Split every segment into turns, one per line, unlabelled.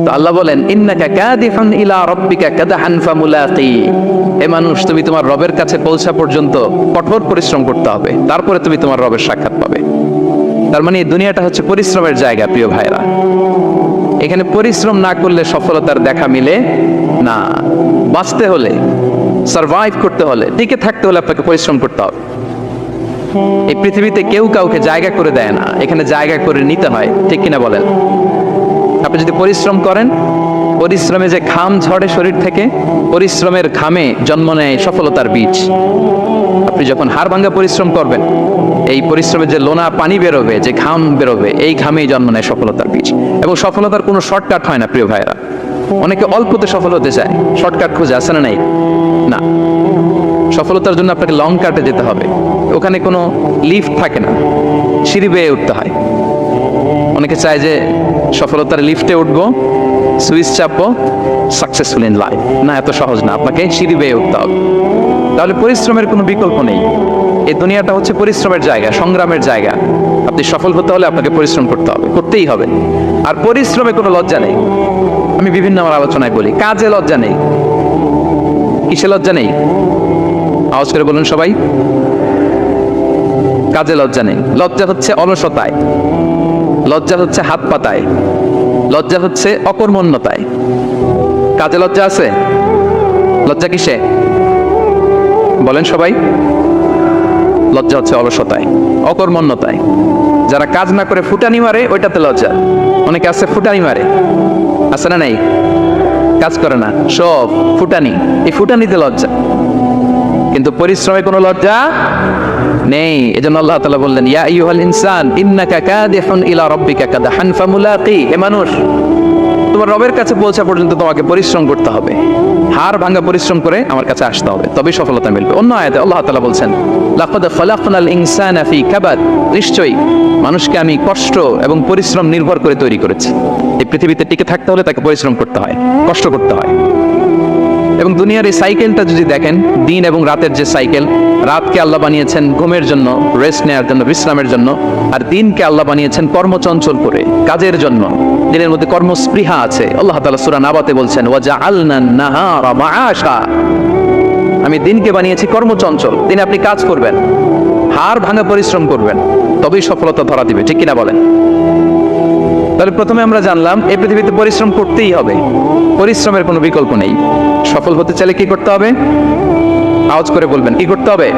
তো আল্লাহ বলেন ইন্নাকা কাদিহুন ইলা রাব্বিকা কাদহান ফামুলাকি, হে মানুষ তুমি তোমার রবের কাছে পৌঁছা পর্যন্ত কঠোর পরিশ্রম করতে হবে, তারপরে তুমি তোমার রবের সাক্ষাৎ পাবে। তার মানে এই দুনিয়াটা হচ্ছে পরিশ্রমের জায়গা প্রিয় ভাইরা। এখানে পরিশ্রম না করলে সফলতার দেখা মিলে না। বাঁচতে হলে, সারভাইভ করতে হলে, টিকে থাকতে হলে আপনাকে পরিশ্রম করতে হবে। এই পৃথিবীতে কেউ কাউকে জায়গা করে দেয় না, এখানে জায়গা করে নিতে হয়, ঠিক কিনা বলেন? আপনি যদি পরিশ্রম করেন, পরিশ্রমে যে ঘাম ঝরে শরীর থেকে, পরিশ্রমের ঘামে জন্ম নেয় সফলতার বীজ। আপনি যখন হাড় ভাঙা পরিশ্রম করবেন, এই পরিশ্রমে যে লোনা পানি বেরোবে, যে ঘাম বেরোবে, এই ঘামেই জন্ম নেয় সফলতার বীজ। এবং সফলতার কোনো শর্টকাট হয় না প্রিয় ভাইরা। অনেকে অল্পতে সফল হতে চায়, শর্টকাট খুঁজে, আছে না নাই? না, সফলতার জন্য আপনাকে লং কাটে যেতে হবে। ওখানে কোনো লিফট থাকে না, সিঁড়ি বেয়ে উঠতে হয়। অনেকে চায় যে সফলতার লিফটে উঠবো, সুইচ চাপবো, সাকসেসফুল ইন লাইফ। না, এত সহজ না, আপনাকে সিঁড়ি বেয়ে উঠতে হবে। তাহলে পরিশ্রমের কোনো বিকল্প নেই। এই দুনিয়াটা হচ্ছে পরিশ্রমের জায়গা, সংগ্রামের জায়গা। আপনি সফল হতে হলে আপনাকে পরিশ্রম করতে হবে, করতেই হবে। আর পরিশ্রমে কোনো লজ্জা নেই। আমি বিভিন্ন আমার আলোচনায় বলি, কাজে লজ্জা নেই। কিসে লজ্জা নেই? আওয়াজ করে বলুন সবাই। কাজে লজ্জা নেই। লজ্জা হচ্ছে অলসতায়, লজ্জা হচ্ছে হাত পাতায়, লজ্জা হচ্ছে অকর্মণ্যতায়। কাজে লজ্জা আছে? লজ্জা কিসে বলেন সবাই? লজ্জা হচ্ছে অলসতায়, অকর্মণ্যতায়। যারা কাজ না করে ফুটানি মারে, ওইটাতে লজ্জা। অনেকে আছে ফুটানি মারে, আছে না নাই? কাজ করে না, সব ফুটানি। এই ফুটানিতে লজ্জা, কিন্তু পরিশ্রমে কোনো লজ্জা নেই। এজন্য আল্লাহ তাআলা বললেন ইয়া আইয়ুহাল ইনসান ইন্নাকা কাদিহুন ইলা রাব্বিকা কাদহান ফামুলাকি, হে মানুষ তোমার রবের কাছে পৌঁছা পর্যন্ত তোমাকে পরিশ্রম করতে হবে। হাড় ভাঙা পরিশ্রম করে আমার কাছে আসতে হবে, তবেই সফলতা মিলবে। অন্য আয়াতে আল্লাহ তাআলা বলছেন লাকাদ খালাকনাল ইনসানা ফি কাবাদ, নিশ্চয়ই মানুষকে আমি কষ্ট এবং পরিশ্রম নির্ভর করে তৈরি করেছি। এই পৃথিবীতে টিকে থাকতে হলে তাকে পরিশ্রম করতে হয়, কষ্ট করতে হয়। এবং দুনিয়ার এই সাইকেলটা যদি দেখেন, দিন এবং রাতের যে সাইকেল, রাতকে আল্লাহ বানিয়েছেন ঘুমের জন্য, রেস্ট নেওয়ার জন্য, বিশ্রামের জন্য, আর দিনকে আল্লাহ বানিয়েছেন কর্মচঞ্চল করে, কাজের জন্য। দিনের মধ্যে কর্মস্পৃহা আছে। আল্লাহ তাআলা সূরা নাবাতে বলছেন ওয়াজআলনান নাহারা মাআশা, আমি দিনকে বানিয়েছি কর্মচঞ্চল। দিনে আপনি কাজ করবেন, হাড় ভাঙা পরিশ্রম করবেন, তবেই সফলতা ধরা দিবে, ঠিক কিনা বলেন? তাহলে প্রথমে আমরা জানলাম এই পৃথিবীতে পরিশ্রম করতেই হবে, পরিশ্রমের কোনো বিকল্প নেই। সফল হতে চাইলে কি করতে হবে? আওয়াজ করে বলবেন, কি করতে হবে?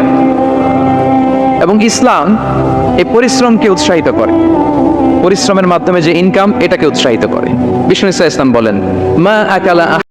এবং ইসলাম এই পরিশ্রমকে উৎসাহিত করে, পরিশ্রমের মাধ্যমে যে ইনকাম, এটাকে উৎসাহিত করে। বিষ্ণু ইসা ইসলাম বলেন মা আকালা